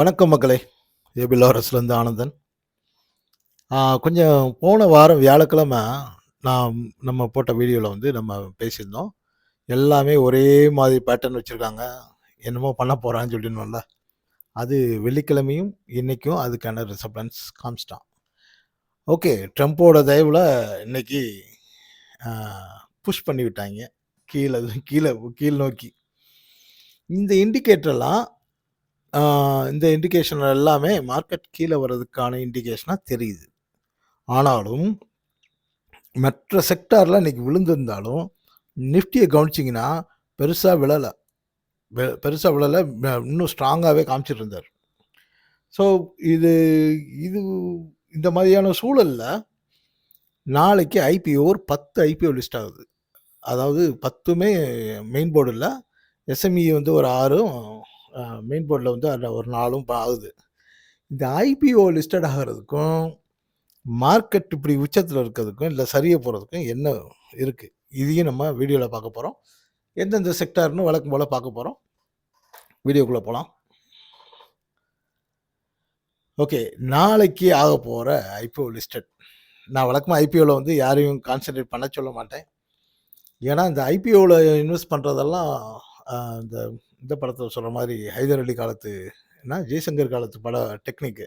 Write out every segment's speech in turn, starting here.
வணக்கம் மக்களே! ஏபி லாரன்ஸ்லேருந்து ஆனந்தன். கொஞ்சம் போன வாரம் வியாழக்கிழமை நான் நம்ம போட்ட வீடியோவில் வந்து நம்ம பேசியிருந்தோம். எல்லாமே ஒரே மாதிரி பேட்டர்ன் வச்சுருக்காங்க. என்னமோ பண்ண போகிறான்னு சொல்லியிருந்தோம்ல. அது வெள்ளிக்கிழமையும் இன்னைக்கும் அதுக்கான ரிசப்ளன்ஸ் காமிச்சிட்டான். ஓகே, ட்ரம்ப்போட தயவில் இன்னைக்கு புஷ் பண்ணி விட்டாங்க கீழே கீழே கீழ் நோக்கி. இந்த இண்டிகேட்டர்லாம் இந்த இண்டிகேஷன் எல்லாமே மார்க்கெட் கீழே வர்றதுக்கான இண்டிகேஷனாக தெரியுது. ஆனாலும் மற்ற செக்டாரில் இன்னைக்கு விழுந்திருந்தாலும் நிஃப்டியை கவனிச்சிங்கன்னா பெருசாக விழலை. இன்னும் ஸ்ட்ராங்காகவே காமிச்சிட்டு இருந்தார். ஸோ இது இது இந்த மாதிரியான சூழலில் நாளைக்கு ஐபிஓ ஒரு 10 ஐபிஓ லிஸ்ட் ஆகுது. அதாவது 10மே மெயின் போர்டு இல்லை, எஸ்எம்இ வந்து ஒரு 6ம் மெயின் போர்டில் வந்து ஒரு 4ம் ஆகுது. இந்த ஐபிஓ லிஸ்டட் ஆகிறதுக்கும் மார்க்கெட் இப்படி உச்சத்தில் இருக்கிறதுக்கும் இல்லை சரிய போகிறதுக்கும் என்ன இருக்குது, இதையும் நம்ம வீடியோவில் பார்க்க போகிறோம். எந்தெந்த செக்டார்னு வழக்கம் போல் பார்க்க போகிறோம். வீடியோக்குள்ளே போகலாம். ஓகே, நாளைக்கு ஆக போகிற ஐபிஓ லிஸ்டட். நான் வழக்கமாக ஐபிஓவில் வந்து யாரையும் கான்சன்ட்ரேட் பண்ண சொல்ல மாட்டேன். ஏன்னா இந்த ஐபிஓவில் இன்வெஸ்ட் பண்ணுறதெல்லாம் இந்த இந்த படத்தில் சொல்கிற மாதிரி ஹைதர் அலி காலத்து ஜெய்சங்கர் காலத்து பட டெக்னிக்கு.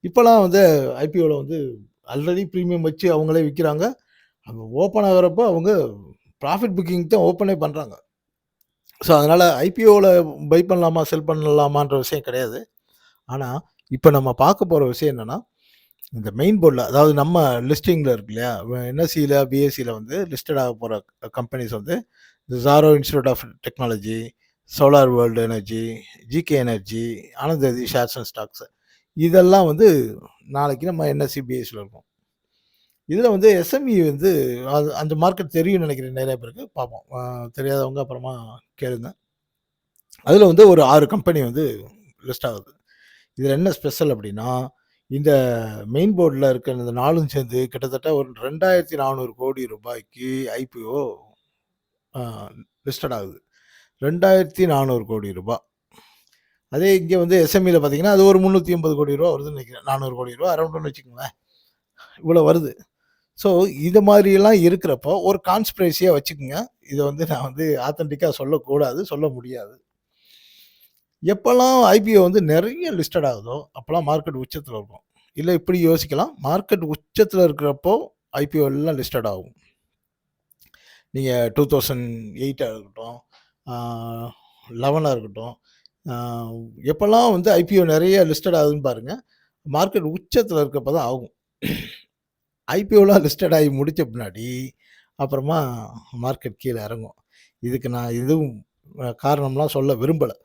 இப்போலாம் வந்து ஐபிஓவில் வந்து ஆல்ரெடி ப்ரீமியம் வச்சு அவங்களே விற்கிறாங்க. அது ஓப்பன் ஆகிறப்போ அவங்க ப்ராஃபிட் புக்கிங் தான் ஓப்பனே பண்ணுறாங்க. ஸோ அதனால் ஐபிஓவில் பை பண்ணலாமா செல் பண்ணலாமான்ற விஷயம் கிடையாது. ஆனால் இப்போ நம்ம பார்க்க போகிற விஷயம் என்னென்னா, இந்த மெயின் போர்டில், அதாவது நம்ம லிஸ்டிங்கில் இருக்கு இல்லையா, என்எஸ்சியில் பிஎஸ்சியில் வந்து லிஸ்டட் ஆக போகிற கம்பெனிஸ் வந்து இந்த ஜாரோ institute of technology, solar world energy, GK energy, Anand Rathi shares and stocks, இதெல்லாம் வந்து நாளைக்கு நம்ம என்எஸ்சி பிஎஸ்சியில் இருக்கும். இதில் வந்து எஸ்எம்இ வந்து அந்த மார்க்கெட் தெரியும்னு நினைக்கிறேன் நிறைய பேருக்கு. பார்ப்போம், தெரியாதவங்க அப்புறமா கேளுங்க. அதில் வந்து ஒரு 6 கம்பெனி வந்து லிஸ்ட் ஆகுது. இதில் என்ன ஸ்பெஷல் அப்படின்னா, இந்த மெயின் போர்டில் இருக்கிற இந்த 4ம் சேர்ந்து கிட்டத்தட்ட ஒரு 2400 கோடி ரூபாய்க்கு ஐபிஓ லிஸ்டட் ஆகுது. 2400 கோடி ரூபாய். அதே இங்கே வந்து எஸ்எம்இயில் பார்த்தீங்கன்னா அது ஒரு 380 கோடி ரூபா வருதுன்னு நினைக்கிறேன். 400 கோடி ரூபா அரௌண்டுன்னு வச்சுக்கோங்களேன், இவ்வளோ வருது. ஸோ இது மாதிரியெல்லாம் இருக்கிறப்போ ஒரு கான்ஸ்பிரசியாக வச்சுக்கோங்க. இதை வந்து நான் வந்து ஆத்தென்டிக்காக சொல்லக்கூடாது, சொல்ல முடியாது. எப்போல்லாம் ஐபிஓ வந்து நிறைய லிஸ்டட் ஆகுதோ அப்போல்லாம் மார்க்கெட் உச்சத்தில் இருக்கும். இல்லை இப்படி யோசிக்கலாம், மார்க்கெட் உச்சத்தில் இருக்கிறப்போ ஐபிஓ எல்லாம் லிஸ்டட் ஆகும். நீங்கள் 2008 இருக்கட்டும், 11 இருக்கட்டும், எப்போல்லாம் வந்து ஐபிஓ நிறைய லிஸ்டட் ஆகுதுன்னு பாருங்கள், மார்க்கெட் உச்சத்தில் இருக்கப்போ தான் ஆகும். ஐபிஓலாம் லிஸ்டட் ஆகி முடித்த பின்னாடி அப்புறமா மார்க்கெட் கீழே இறங்கும். இதுக்கு நான் எதுவும் காரணம்லாம் சொல்ல விரும்பலை.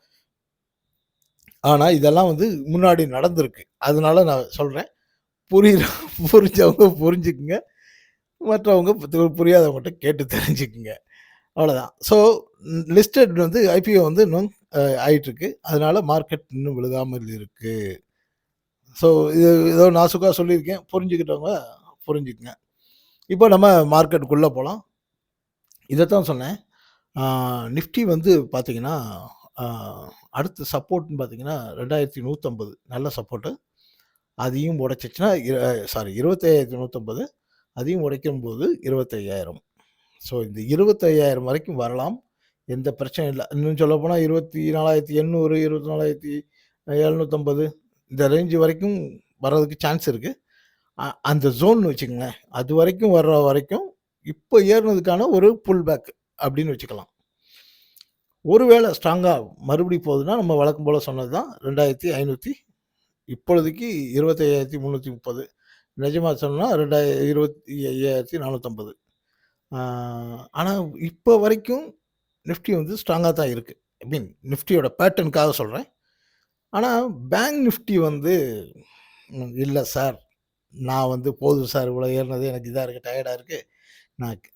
ஆனால் இதெல்லாம் வந்து முன்னாடி நடந்திருக்கு. அதனால நான் சொல்கிறேன், புரிஞ்சவங்க புரிஞ்சுக்குங்க, மற்றவங்க புரியாதவங்ககிட்ட கேட்டு தெரிஞ்சுக்குங்க, அவ்வளோதான். ஸோ லிஸ்டட் வந்து ஐபிஓ வந்து இன்னும் ஆகிட்டுருக்கு. அதனால் மார்க்கெட் இன்னும் விழுகாமல் இருக்குது. ஸோ இது ஏதோ நாசுக்காக சொல்லியிருக்கேன், புரிஞ்சுக்கிட்டவங்க புரிஞ்சுக்குங்க. இப்போ நம்ம மார்க்கெட்டுக்குள்ளே போகலாம். இதைத்தான் சொன்னேன். நிஃப்டி வந்து பார்த்திங்கன்னா அடுத்த சப்போர்ட்னு பார்த்தீங்கன்னா 2150 நல்ல சப்போர்ட்டு. அதையும் உடைச்சிச்சுன்னா 25150, அதையும் உடைக்கும்போது 25000. ஸோ இந்த 25000 வரைக்கும் வரலாம், எந்த பிரச்சனையும் இல்லை. இன்னும் சொல்லப்போனால் 24800, 24750 இந்த ரேஞ்சு வரைக்கும் வர்றதுக்கு சான்ஸ் இருக்குது. அந்த ஜோன் வச்சுக்கோங்க, அது வரைக்கும் வர்ற வரைக்கும் இப்போ ஏறினதுக்கான ஒரு புல் பேக் அப்படின்னு வச்சுக்கலாம். ஒருவேளை ஸ்ட்ராங்காக மறுபடியும் போகுதுன்னா நம்ம வழக்கம் போல் சொன்னது தான் 2500, இப்பொழுதுக்கு 25330, நிஜமாக சொன்னால் 25450. ஆனால் இப்போ வரைக்கும் நிஃப்டி வந்து ஸ்ட்ராங்காக தான் இருக்குது. ஐ மீன் நிஃப்டியோட பேட்டர்னுக்காக சொல்கிறேன். ஆனால் பேங்க் நிஃப்டி வந்து இல்லை சார், நான் வந்து போதும் சார், இவ்வளோ ஏறினது எனக்கு இதாக இருக்குது, டயர்டாக இருக்குது,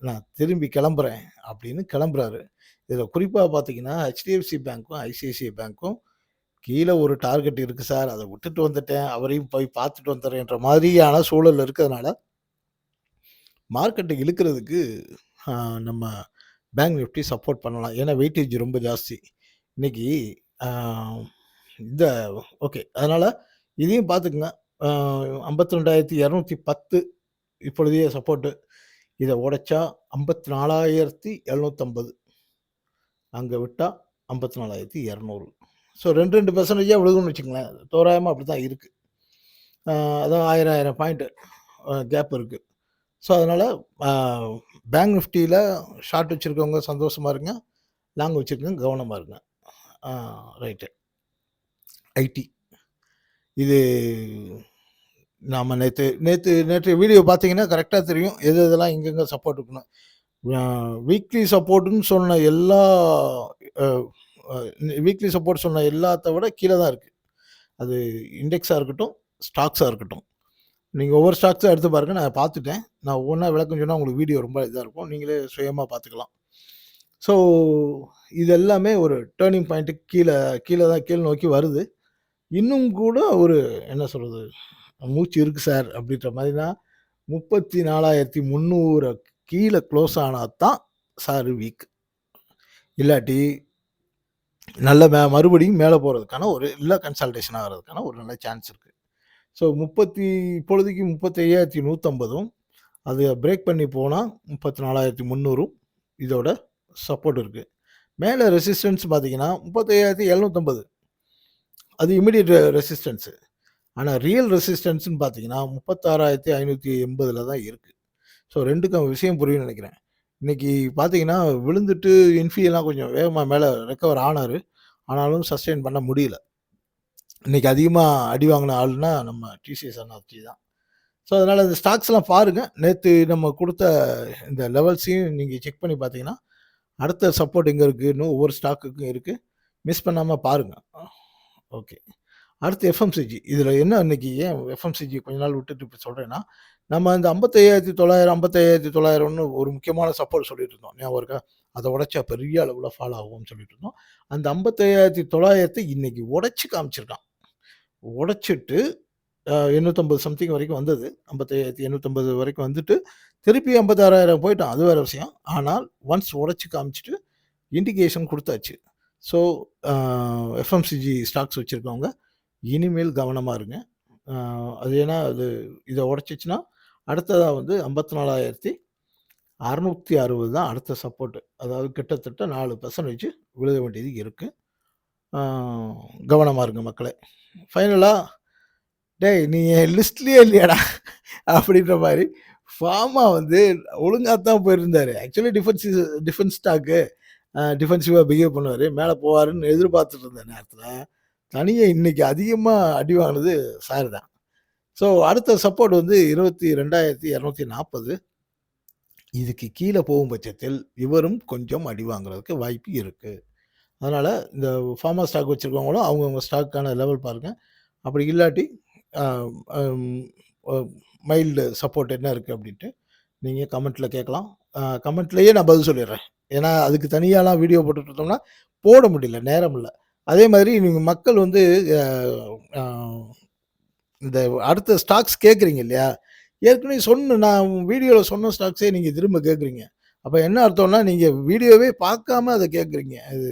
நான் திரும்பி கிளம்புறேன் அப்படின்னு கிளம்புறாரு. இதில் குறிப்பாக பார்த்தீங்கன்னா ஹெச்டிஎஃப்சி பேங்க்கும் ஐசிஐசிஐ பேங்க்கும் கீழே ஒரு டார்கெட் இருக்குது சார், அதை விட்டுட்டு வந்துட்டேன், அவரையும் போய் பார்த்துட்டு வந்துடுறேன்ற மாதிரியான சூழல் இருக்கிறதுனால மார்க்கெட்டை இழுக்கிறதுக்கு நம்ம பேங்க் நிஃப்டி சப்போர்ட் பண்ணலாம். ஏன்னா வெயிட்டேஜ் ரொம்ப ஜாஸ்தி. இன்றைக்கி இந்த ஓகே. அதனால இதையும் பார்த்துக்கங்க. அ 52,210 இப்பொழுதைய சப்போர்ட்டு. இத உடைச்சா 54,750. அங்க விட்டா 54,200. ஸோ 2, 2% விழுகும்னு வச்சுக்கங்களேன். தோராயமா அப்படித்தான் இருக்கு. அதான் 1000 பாயிண்ட் கேப் இருக்கு. ஸோ அதனால அ பேங்க் நிஃப்டியில ஷார்ட் வச்சிருக்கவங்க சந்தோஷமா இருங்க. லாங் வச்சிருக்கவங்க கவனமா இருங்க. ரைட்டு. ஐடி. இது நாம நேற்று வீடியோ பார்த்தீங்கன்னா கரெக்ட்டா தெரியும். எது எதெல்லாம் எங்கெங்க சப்போர்ட் இருக்குன்னு. அ வீக்லி சப்போர்ட்ன்னு சொன்ன எல்லா அ அ வீக்லி சப்போர்ட் சொன்ன எல்லாத்த விட கீழ தான் இருக்கு. அது இண்டெக்ஸா இருக்கட்டும், ஸ்டாக்ஸா இருக்கட்டும். நீங்க ஒவ்வொரு ஸ்டாக்ஸா எடுத்து பாருங்க. நான் பார்த்துட்டேன். நான் ஒவ்வொன்னா விளக்கம் சொன்னா உங்களுக்கு வீடியோ ரொம்ப இதா இருக்கும். நீங்களே சுயமா பார்த்துக்கலாம். ஸோ இது எல்லாமே ஒரு டர்னிங் பாயிண்ட்டுக்கு கீழ நோக்கி வருது. இன்னும் கூட ஒரு என்ன சொல்றது? மூச்சு இருக்கு சார் அப்படின்ற மாரி தான் 34,300 கீழ க்ளோஸ் ஆனா தான் சார் வீக். இல்லாட்டி நல்ல மறுபடியும் மேல போறதுக்கான இல்ல கன்சால்டேஷன் ஆகுறதுக்கான ஒரு நல்ல சான்ஸ் இருக்கு. ஸோ இப்பொழுதைக்கு 35,150ம் அது பிரேக் பண்ணி போனா 34,300ம் இதோட சப்போர்ட் இருக்கு. மேல ரெசிஸ்டன்ஸ் பார்த்தீங்கன்னா 35,750 அது இமிடியேட் ரெசிஸ்டன்ஸ். ஆனா ரியல் ரெசிஸ்டன்ஸ்ன்னு பார்த்தீங்கன்னா 36,580ல தான் இருக்கு. ஸோ 2க்கும் விஷயம் புரியும்னு நினைக்கிறேன். இன்னைக்கு பார்த்தீங்கன்னா விழுந்துட்டு எல்லாம் கொஞ்சம் வேகமா மேல ரெக்கவர் ஆனாரு. ஆனாலும் சஸ்டெயின் பண்ண முடியல. இன்னைக்கு அதிகமா அடி வாங்கின ஆளுன்னா நம்ம டிசிஎஸ் அண்ணாச்சி தான். ஸோ அதனால இந்த ஸ்டாக்ஸ்லாம் பாருங்க. நேத்து நம்ம குடுத்த இந்த லெவல்ஸையும் நீங்க செக் பண்ணி பார்த்தீங்கன்னா, அடுத்த சப்போர்ட் எங்க இருக்குன்னு ஒவ்வொரு ஸ்டாக்குக்கும் இருக்கு. மிஸ் பண்ணாம பாருங்க. ஓகே. அடுத்து எஃப்எம்சிஜி. இதுல என்ன இன்னைக்கு ஏன் எஃப்எம்சிஜி கொஞ்ச நாள் விட்டுட்டு இப்ப சொல்றேன்னா, நம்ம இந்த 55,900 55,900ன்னு ஒரு முக்கியமான சப்போர்ட் சொல்லிட்டு இருந்தோம். ஞாபகம் இருக்கா? அத உடைச்சா பெரிய அளவுல ஃபால் ஆகும்னு சொல்லிட்டு இருந்தோம். அந்த 55,900 இன்னைக்கு உடைச்சு காமிச்சிருக்கான். உடைச்சிட்டு 850 சம்திங் வரைக்கும் வந்தது. 55,850 வரைக்கும் வந்துட்டு, திருப்பி 56,000 போயிட்டான். அது வேற விஷயம். ஆனால் ஒன்ஸ் உடைச்சு காமிச்சுட்டு இண்டிகேஷன் குடுத்தாச்சு. ஸோ அ எஃப்எம்சிஜி ஸ்டாக்ஸ் வச்சிருக்கவங்க இனிமேல் கவனமா இருங்க. அது ஏன்னா இத உடைச்சுச்சுன்னா, அடுத்ததா வந்து 54,660 தான் அடுத்த சப்போர்ட். அதாவது கிட்டத்தட்ட 4% விழுக வேண்டியது இருக்கு. ஆ கவனமா இருங்க மக்களே. ஃபைனலா, "டேய் நீ என் லிஸ்ட்லயே இல்லையாடா" அப்படின்ற மாரி ஃபார்மா வந்து ஒழுங்கா தான் போயிருந்தாரு. ஆக்சுவலி டிஃபென்ஸ் ஸ்டாக்கு டிஃபென்சிவா பிஹேவ் பண்ணுவாரு. மேல போவாருன்னு எதிர்பார்த்துட்டு இருந்த நேரத்துல, தனியா இன்னைக்கு அதிகமா அடி வாங்குனது சார் தான். ஸோ அடுத்த சப்போர்ட் வந்து 22,240. இதுக்கு கீழ போகும் பட்சத்தில், இவரும் கொஞ்சம் அடி வாங்குறதுக்கு வாய்ப்பு இருக்கு. அதனால இந்த ஃபார்மா ஸ்டாக் வச்சிருக்கவங்களும் அவங்கவங்க ஸ்டாக்கான லெவல் பாருங்க. அப்படி இல்லாட்டி அ அம் அ மைல்டு சப்போர்ட் என்ன இருக்கு அப்படின்ட்டு நீங்க கமெண்ட்ல கேட்கலாம். கமெண்ட்லயே நான் பதில் சொல்லிடுறேன். ஏன்னா, அதுக்கு தனியாலாம் வீடியோ போட்டுட்டு இருந்தோம்னா, போட முடியல. நேரம் இல்ல. அதே மாதிரி நீங்க மக்கள் வந்து அ அ இந்த அடுத்த ஸ்டாக்ஸ் கேட்குறீங்க இல்லையா? ஏற்கனவே நான் வீடியோல சொன்ன ஸ்டாக்ஸே நீங்க திரும்ப கேட்குறீங்க. அப்ப என்ன அர்த்தம்னா, நீங்க வீடியோவே பார்க்காம அத கேட்குறீங்க. அது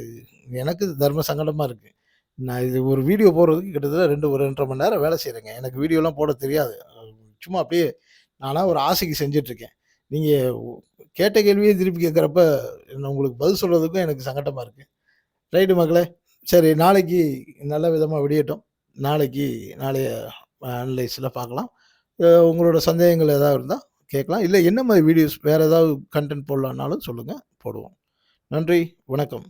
எனக்கு தர்ம சங்கடமா இருக்கு. நான் இது ஒரு வீடியோ போடுறதுக்கு கிட்டத்தட்ட ஒரு 2 1/2 மணி நேரம் வேலை செய்றேங்க. எனக்கு வீடியோலாம் போட தெரியாது. சும்மா அப்படியே நானா ஒரு ஆசைக்கு செஞ்சுட்டுருக்கேன். நீங்க கேட்ட கேள்வியே திருப்பி கேட்கிறப்ப, உங்களுக்கு பதில் சொல்றதுக்கும் எனக்கு சங்கட்டமா இருக்கு. ரைட்டு மக்களே! சரி நாளைக்கு நல்ல விதமா விடியட்டும். நாளைக்கு நாளைய அனலைஸ்ல பார்க்கலாம். உங்களோட சந்தேகங்கள் ஏதாவது இருந்தா கேட்கலாம். இல்ல என்ன மாரி வீடியோஸ் வேற ஏதாவது கன்டென்ட் போடலாம்னாலும் சொல்லுங்க. போடுவோம். நன்றி. வணக்கம்.